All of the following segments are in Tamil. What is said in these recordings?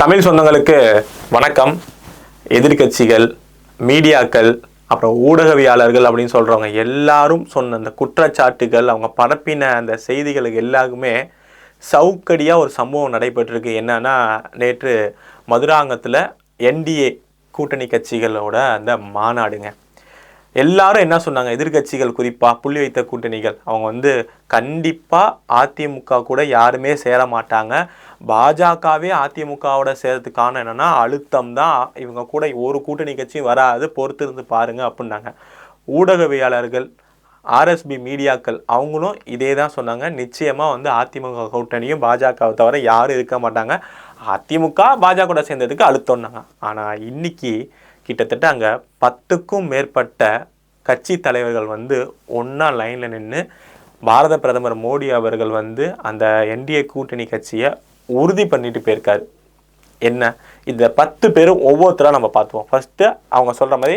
தமிழ் சொந்தங்களுக்கு வணக்கம். எதிர்கட்சிகள், மீடியாக்கள், அப்புறம் ஊடகவியாளர்கள் அப்படின்னு சொல்கிறவங்க எல்லாரும் சொன்ன அந்த குற்றச்சாட்டுகள், அவங்க பரப்பின அந்த செய்திகளுக்கு எல்லாருக்குமே சவுக்கடியாக ஒரு சம்பவம் நடைபெற்றிருக்கு. என்னன்னா, நேற்று மதுராங்கத்தில் என்டிஏ கூட்டணி கட்சிகளோட அந்த மாநாடுங்க. எல்லாரும் என்ன சொன்னாங்க, எதிர்கட்சிகள் குறிப்பாக புள்ளி வைத்த கூட்டணிகள், அவங்க கண்டிப்பாக அதிமுக கூட யாருமே சேர மாட்டாங்க. பாஜகவே அதிமுகவோட சேர்றதுக்கு காரணம் என்னன்னா அழுத்தம் தான். இவங்க கூட ஒரு கூட்டணி கட்சியும் வராது, பொறுத்து இருந்து பாருங்க அப்படின்னாங்க. ஊடகவியாளர்கள், ஆர்எஸ்பி மீடியாக்கள் அவங்களும் இதே தான் சொன்னாங்க. நிச்சயமாக அதிமுக கூட்டணியும் பாஜகவை தவிர யாரும் இருக்க மாட்டாங்க. அதிமுக பாஜக கூட சேர்ந்ததுக்கு அழுத்தம்னாங்க. ஆனால் இன்னைக்கு கிட்டத்தட்ட அங்கே 10க்கும் மேற்பட்ட கட்சி தலைவர்கள் ஒன்றா லைனில் நின்று பாரத பிரதமர் மோடி அவர்கள் அந்த என்டிஏ கூட்டணி கட்சியை உறுதி பண்ணிட்டு போயிருக்காரு. என்ன, இந்த 10 பேரும் ஒவ்வொருத்தராக நம்ம பார்த்துவோம். ஃபஸ்ட்டு அவங்க சொல்கிற மாதிரி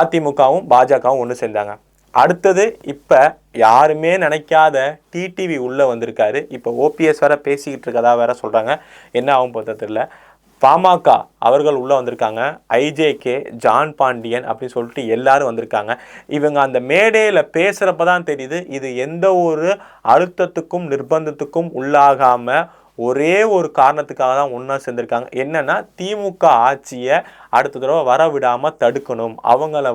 அதிமுகவும் பாஜகவும் ஒன்று சேர்ந்தாங்க. அடுத்தது இப்போ யாருமே நினைக்காத டிடிவி உள்ளே வந்திருக்காரு. இப்போ ஓபிஎஸ் வேற பேசிக்கிட்டு இருக்கதா வேற சொல்கிறாங்க. என்ன ஆகும் பார்த்தா தெரியல. பாமக அவர்கள் உள்ளே வந்திருக்காங்க. ஐஜேகே, ஜான் பாண்டியன் அப்படின்னு சொல்லிட்டு எல்லாரும் வந்திருக்காங்க. இவங்க அந்த மேடையில் பேசுகிறப்ப தான் தெரியுது, இது எந்த ஒரு அழுத்தத்துக்கும் நிர்பந்தத்துக்கும் உள்ளாகாமல் ஒரே ஒரு காரணத்துக்காக தான் ஒன்றா சேர்ந்துருக்காங்க. என்னென்னா, திமுக ஆட்சியை அடுத்த தடவை வர விடாமல் தடுக்கணும், அவங்கள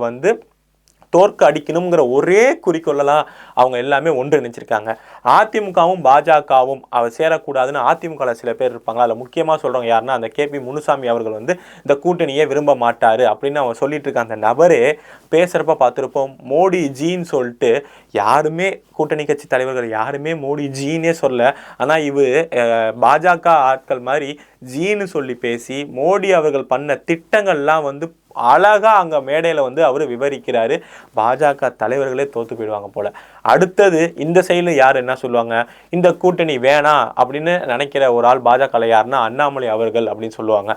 தோற்க அடிக்கணுங்கிற ஒரே குறிக்கோளெல்லாம் அவங்க எல்லாமே ஒன்றிணைச்சிருக்காங்க. அதிமுகவும் பாஜகவும் அவர் சேரக்கூடாதுன்னு அதிமுகவில் சில பேர் இருப்பாங்க. அதில் முக்கியமாக சொல்கிறவங்க யாருன்னா, அந்த கேபி முனுசாமி அவர்கள் இந்த கூட்டணியை விரும்ப மாட்டார் அப்படின்னு அவங்க சொல்லிட்டு இருக்க அந்த நபரே பேசுகிறப்ப பார்த்துருப்போம். மோடி ஜீன்னு சொல்லிட்டு யாருமே கூட்டணி கட்சி தலைவர்கள் யாருமே மோடி ஜீனே சொல்ல. ஆனால் இவர் பாஜக ஆட்கள் மாதிரி ஜீன்னு சொல்லி பேசி மோடி அவர்கள் பண்ண திட்டங்கள்லாம் அழகா அங்கே மேடையில் அவர் விவரிக்கிறாரு. பாஜக தலைவர்களே தோற்று போயிடுவாங்க போல. அடுத்தது இந்த சைடில் யார் என்ன சொல்லுவாங்க, இந்த கூட்டணி வேணாம் அப்படின்னு நினைக்கிற ஒரு ஆள் பாஜக யாருன்னா அண்ணாமலை அவர்கள் அப்படின்னு சொல்லுவாங்க.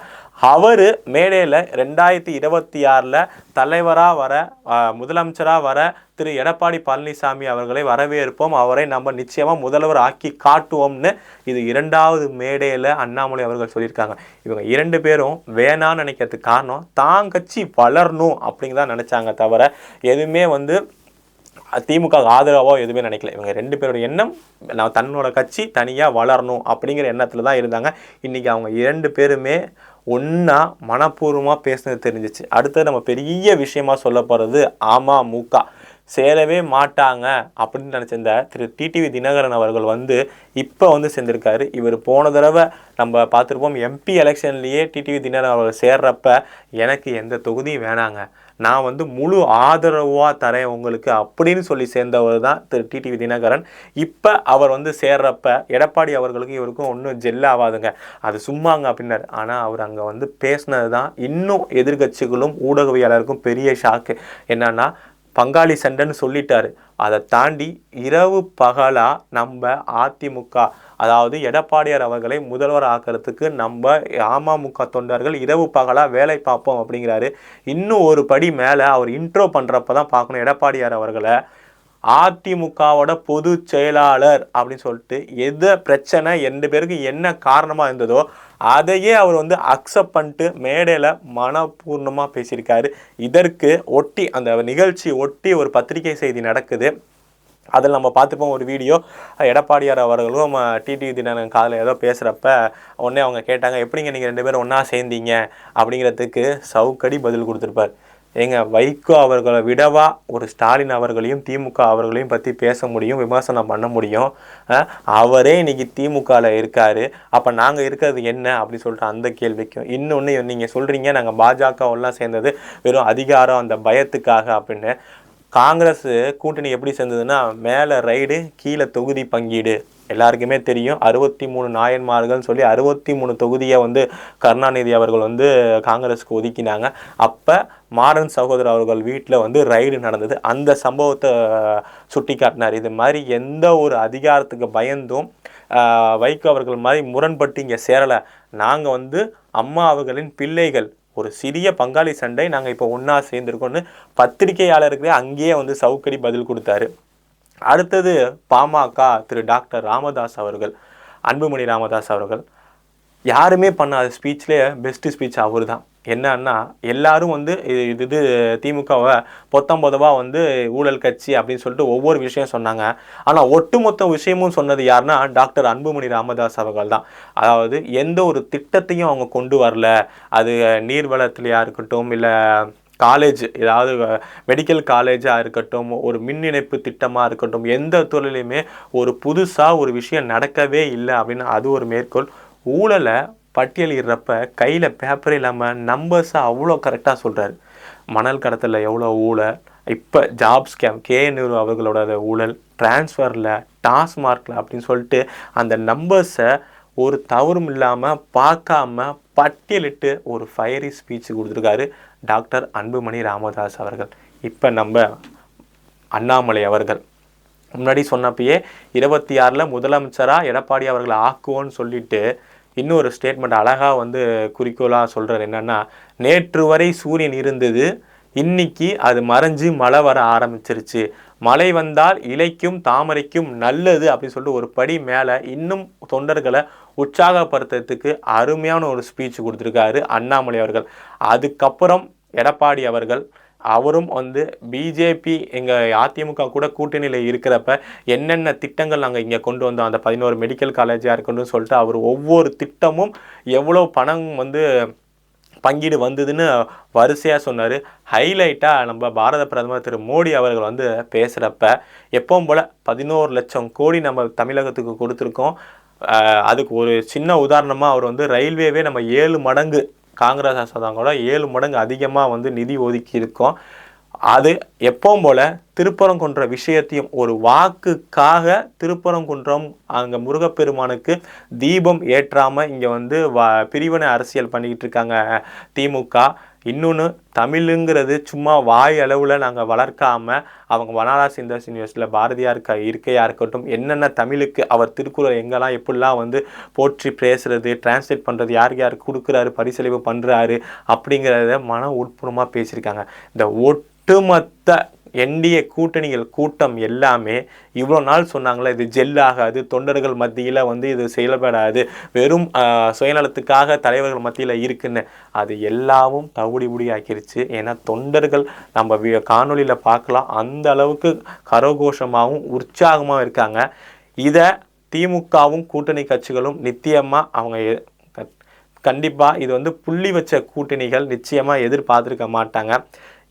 அவர் மேடையில் 2026 தலைவராக வர, முதலமைச்சராக வர திரு எடப்பாடி பழனிசாமி அவர்களை வரவேற்போம், அவரை நம்ம நிச்சயமாக முதல்வர் ஆக்கி காட்டுவோம்னு இது 2வது மேடையில் அண்ணாமலை அவர்கள் சொல்லியிருக்காங்க. இவங்க 2 பேரும் வேணான்னு நினைக்கிறதுக்கு காரணம் தான் கட்சி வளரணும் அப்படிங்கிறதான் நினச்சாங்க, தவிர எதுவுமே திமுக ஆதரவோ எதுவுமே நினைக்கல. இவங்க 2 பேரோட எண்ணம் நான் தன்னோட கட்சி தனியாக வளரணும் அப்படிங்கிற எண்ணத்தில் தான் இருந்தாங்க. இன்றைக்கி அவங்க 2 பேருமே ஒன்றா மனப்பூர்வமாக பேசுனது தெரிஞ்சிச்சு. அடுத்தது நம்ம பெரிய விஷயமா சொல்ல போகிறது, அமமுக சேரவே மாட்டாங்க அப்படின்னு நினச்சிருந்த திரு டிடிவி தினகரன் அவர்கள் இப்போ சேர்ந்திருக்காரு. இவர் போன தடவை நம்ம பார்த்துருப்போம், எம்பி எலெக்ஷன்லேயே டிடிவி தினகரன் அவர்கள் சேர்றப்ப எனக்கு எந்த தொகுதியும் வேணாங்க, நான் முழு ஆதரவாக தரேன் உங்களுக்கு அப்படின்னு சொல்லி சேர்ந்தவர் தான் திரு டிடிவி தினகரன். இப்போ அவர் சேர்றப்ப எடப்பாடி அவர்களுக்கும் இவருக்கும் ஒன்றும் ஜெல்லாகாதுங்க, அது சும்மாங்க அப்படின்னாரு. ஆனால் அவர் அங்கே பேசினது தான் இன்னும் எதிர்கட்சிகளும் ஊடகவியாளருக்கும் பெரிய ஷாக்கு. என்னன்னா, பங்காளி சண்டைன்னு சொல்லிட்டாரு. அதை தாண்டி இரவு பகலா நம்ம அதிமுக, அதாவது எடப்பாடியார் அவர்களை முதல்வர் ஆக்கிறதுக்கு நம்ம அமமுக தொண்டர்கள் இரவு பகலா வேலை பார்ப்போம் அப்படிங்கிறாரு. இன்னும் ஒரு படி மேலே அவர் இன்ட்ரோ பண்ணுறப்ப தான் பார்க்கணும், எடப்பாடியார் அவர்களை அதிமுகவோட பொது செயலாளர் அப்படின்னு சொல்லிட்டு எது பிரச்சனை 2 பேருக்கு என்ன காரணமாக இருந்ததோ அதையே அவர் அக்செப்ட் பண்ணிட்டு மேடையில் மனப்பூர்ணமாக பேசியிருக்காரு. இதற்கு ஒட்டி அந்த நிகழ்ச்சி ஒட்டி ஒரு பத்திரிகை செய்தி நடக்குது. அதில் நம்ம பார்த்துப்போம் ஒரு வீடியோ. எடப்பாடியார் அவர்களும் டிடிவி தினகரன் காதில் ஏதோ பேசுகிறப்ப உடனே அவங்க கேட்டாங்க, எப்படிங்க நீங்கள் 2 பேரும் ஒன்றா சேர்ந்தீங்க அப்படிங்கிறதுக்கு சவுக்கடி பதில் கொடுத்துருப்பார். ஏங்க, வைகோ அவர்களை விடவா ஒரு ஸ்டாலின் அவர்களையும் திமுக அவர்களையும் பற்றி பேச முடியும், விமர்சனம் பண்ண முடியும்? அவரே இன்னைக்கு திமுகவில் இருக்கார், அப்போ நாங்கள் இருக்கிறது என்ன அப்படின்னு சொல்லிட்டு அந்த கேள்விக்கும். இன்னொன்று, நீங்கள் சொல்கிறீங்க நாங்கள் பாஜகவெல்லாம் சேர்ந்தது வெறும் அதிகாரம் அந்த பயத்துக்காக அப்படின்னு. காங்கிரஸ் கூட்டணி எப்படி சேர்ந்ததுன்னா, மேலே ரைடு கீழே தொகுதி பங்கீடு எல்லாருக்குமே தெரியும். 63 நாயன்மார்கள்னு சொல்லி 63 தொகுதியை கருணாநிதி அவர்கள் காங்கிரஸுக்கு ஒதுக்கினாங்க. அப்போ மாறன் சகோதரர் அவர்கள் வீட்டில் ரைடு நடந்தது. அந்த சம்பவத்தை சுட்டி காட்டினார். இது மாதிரி எந்த ஒரு அதிகாரத்துக்கு பயந்தும் வைகோ அவர்கள் மாதிரி முரண்பட்டு இங்கே சேரலை. நாங்கள் அம்மா அவர்களின் பிள்ளைகள், ஒரு சிறிய பங்காளி சண்டை, நாங்கள் இப்போ ஒன்றா சேர்ந்துருக்கோன்னு பத்திரிகையாளர்களே அங்கேயே சவுக்கடி பதில் கொடுத்தாரு. அடுத்தது பாமக திரு டாக்டர் ராமதாஸ் அவர்கள், அன்புமணி ராமதாஸ் அவர்கள் யாருமே பண்ணாத ஸ்பீச்லேயே பெஸ்ட் ஸ்பீச் அவர் தான். என்னன்னா எல்லாரும் வந்து இது திமுகவை பொத்தம்பொதவாக வந்து ஊழல் கட்சி அப்படின்னு சொல்லிட்டு ஒவ்வொரு விஷயம் சொன்னாங்க. ஆனால் ஒட்டுமொத்த விஷயமும் சொன்னது யாருன்னா டாக்டர் அன்புமணி ராமதாஸ் அவர்கள் தான். அதாவது எந்த ஒரு திட்டத்தையும் அவங்க கொண்டு வரல. அது நீர்வளத்துலையா இருக்கட்டும், இல்லை காலேஜ் ஏதாவது மெடிக்கல் காலேஜாக இருக்கட்டும், ஒரு மின் இணைப்பு திட்டமாக இருக்கட்டும், எந்த துறையிலையுமே ஒரு புதுசாக ஒரு விஷயம் நடக்கவே இல்லை அப்படின்னு அது ஒரு மேற்கோள். ஊழலை பட்டியலிடுறப்ப கையில் பேப்பரே இல்லாமல் நம்பர்ஸை அவ்வளோ கரெக்டாக சொல்கிறாரு. மணல் கடத்தலில் எவ்வளோ ஊழல், இப்போ ஜாப் ஸ்கேம், KNU அவர்களோட ஊழல், டிரான்ஸ்ஃபரில், டாஸ்மார்க்கில் அப்படின்னு சொல்லிட்டு அந்த நம்பர்ஸை ஒரு தவறும் இல்லாமல் பார்க்காம பட்டியலிட்டு ஒரு ஃபயரி ஸ்பீச் கொடுத்துருக்காரு டாக்டர் அன்புமணி ராமதாஸ் அவர்கள். இப்போ நம்ம அண்ணாமலை அவர்கள் முன்னாடி சொன்னப்பயே 26 முதலமைச்சராக எடப்பாடி அவர்களை ஆக்குவோன்னு சொல்லிட்டு இன்னொரு ஸ்டேட்மெண்ட் அழகாக வந்து குறிக்கோளாக சொல்கிறார். என்னென்னா, நேற்று வரை சூரியன் இருந்தது, இன்னைக்கு அது மறைஞ்சு மழை வர ஆரம்பிச்சிருச்சு, மழை வந்தால் இலைக்கும் தாமரைக்கும் நல்லது அப்படின்னு சொல்லிட்டு ஒரு படி மேலே இன்னும் தொண்டர்களை உற்சாகப்படுத்துறதுக்கு அருமையான ஒரு ஸ்பீச் கொடுத்துருக்காரு அண்ணாமலை அவர்கள். அதுக்கப்புறம் எடப்பாடி அவர்கள் அவரும் வந்து பிஜேபி எங்கள் அதிமுக கூட கூட்டணியில் இருக்கிறப்ப என்னென்ன திட்டங்கள் நாங்கள் இங்கே கொண்டு வந்தோம், அந்த 11 மெடிக்கல் காலேஜாக இருக்கணும்னு சொல்லிட்டு அவர் ஒவ்வொரு திட்டமும் எவ்வளோ பணம் வந்து பங்கீடு வந்ததுன்னு வரிசையாக சொன்னார். ஹைலைட்டாக நம்ம பாரத பிரதமர் திரு மோடி அவர்கள் வந்து பேசுகிறப்ப எப்பவும் போல் 11 லட்சம் கோடி நம்ம தமிழகத்துக்கு கொடுத்துருக்கோம். அதுக்கு ஒரு சின்ன உதாரணமாக அவர் வந்து ரயில்வேவே நம்ம 7 மடங்கு காங்கிரஸ் அரசாங்கோட 7 மடங்கு அதிகமாக வந்து நிதி ஒதுக்கி இருக்கோம். அது எப்பவும் போல் திருப்பரங்குன்ற விஷயத்தையும் ஒரு வாக்குக்காக திருப்பரங்குன்றம் அங்கே முருகப்பெருமானுக்கு தீபம் ஏற்றாமல் இங்கே வந்து பிரிவினை அரசியல் பண்ணிக்கிட்டு இருக்காங்க திமுக. இன்னொன்று, தமிழுங்கிறது சும்மா வாய் அளவில் நாங்கள் வளர்க்காமல் அவங்க பனாரஸ் இந்து யூனிவர்சிட்டியில் பாரதியார் இருக்கையாக இருக்கட்டும், என்னென்ன தமிழுக்கு அவர் திருக்குறள் எங்கெல்லாம் எப்படிலாம் வந்து போற்றி பேசுகிறது, டிரான்ஸ்லேட் பண்ணுறது, யாருக்கு கொடுக்குறாரு, பரிசளிப்பு பண்ணுறாரு அப்படிங்கிறத மன உட்புறமாக பேசியிருக்காங்க. இந்த ஒட்டுமொத்த NDA கூட்டணிகள் கூட்டம் எல்லாமே இவ்வளோ நாள் சொன்னாங்களே இது ஜெல்லாகாது, தொண்டர்கள் மத்தியில் வந்து இது செயல்படாது, வெறும் சுயநலத்துக்காக தலைவர்கள் மத்தியில் இருக்குன்னு, அது எல்லாமும் தவிடுபுடி ஆக்கிருச்சு. ஏன்னா தொண்டர்கள் நம்ம காணொலியில் பார்க்கலாம், அந்த அளவுக்கு கரகோஷமாகவும் உற்சாகமாகவும் இருக்காங்க. இதை திமுகவும் கூட்டணி கட்சிகளும் நிச்சயமாக அவங்க கண்டிப்பாக இது வந்து புள்ளி வச்ச கூட்டணிகள் நிச்சயமாக எதிர்பார்த்துருக்க மாட்டாங்க.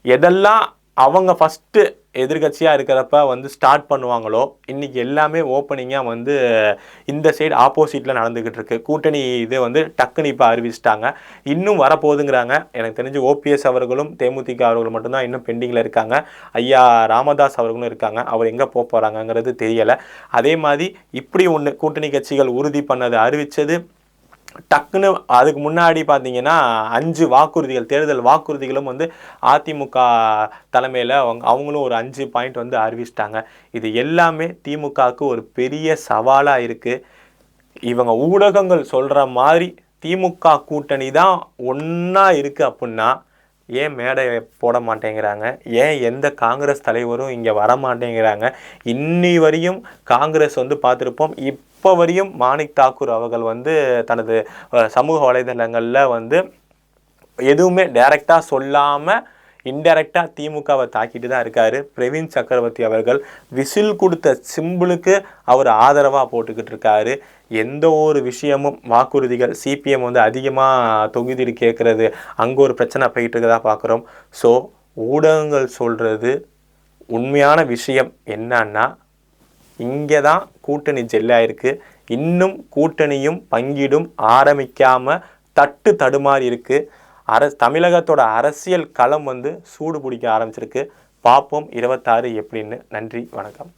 எதெல்லாம் அவங்க ஃபஸ்ட்டு எதிர்கட்சியாக இருக்கிறப்ப வந்து ஸ்டார்ட் பண்ணுவாங்களோ இன்றைக்கி எல்லாமே ஓப்பனிங்காக வந்து இந்த சைடு ஆப்போசிட்டில் நடந்துக்கிட்டு இருக்கு. கூட்டணி இது வந்து டக்குன்னு இப்போ அறிவிச்சிட்டாங்க, இன்னும் வரப்போகுதுங்கிறாங்க. எனக்கு தெரிஞ்சு OPS அவர்களும் தேமுதிக அவர்களும் மட்டும்தான் இன்னும் பெண்டிங்கில் இருக்காங்க. ஐயா ராமதாஸ் அவர்களும் இருக்காங்க, அவர் எங்கே போக போகிறாங்கங்கிறது தெரியலை. அதே மாதிரி இப்படி ஒன்று கூட்டணி கட்சிகள் உறுதி பண்ணது அறிவித்தது டக்குன்னு அதுக்கு முன்னாடி பார்த்தீங்கன்னா 5 வாக்குறுதிகள், தேர்தல் வாக்குறுதிகளும் வந்து அதிமுக தலைமையில் அவங்களும் ஒரு 5 பாயிண்ட் வந்து அறிவிச்சிட்டாங்க. இது எல்லாமே திமுகவுக்கு ஒரு பெரிய சவாலாக இருக்குது. இவங்க ஊடகங்கள் சொல்கிற மாதிரி திமுக கூட்டணி தான் ஒன்றா இருக்குது அப்படின்னா ஏன் மேடை போட மாட்டேங்கிறாங்க, ஏன் எந்த காங்கிரஸ் தலைவரும் இங்கே வர மாட்டேங்கிறாங்க? இன்னி வரையும் காங்கிரஸ் வந்து பார்த்துருப்போம், இப்போ வரையும் மாணிக் தாக்கூர் அவர்கள் வந்து தனது சமூக வலைதளங்களில் வந்து எதுவுமே டைரெக்டாக சொல்லாமல் இன்டைரக்டாக திமுகவை தாக்கிட்டு தான் இருக்கார். பிரவீன் சக்கரவர்த்தி அவர்கள் விசில் கொடுத்த சிம்பிளுக்கு அவர் ஆதரவாக போட்டுக்கிட்டு இருக்காரு. எந்த ஒரு விஷயமும் வாக்குறுதிகள் CPM வந்து அதிகமாக தொகுதியில் கேட்குறது, அங்கே ஒரு பிரச்சனை போயிட்டு இருக்கதா பார்க்குறோம். ஸோ ஊடகங்கள் சொல்கிறது உண்மையான விஷயம் என்னன்னா, இங்கே தான் கூட்டணி ஜெல்லாயிருக்கு, இன்னும் கூட்டணியும் பங்கீடும் ஆரம்பிக்காமல் தடுமாறி இருக்குது. தமிழகத்தோட அரசியல் களம் வந்து சூடு பிடிக்க ஆரம்பிச்சிருக்கு. பார்ப்போம் 26 எப்படின்னு. நன்றி, வணக்கம்.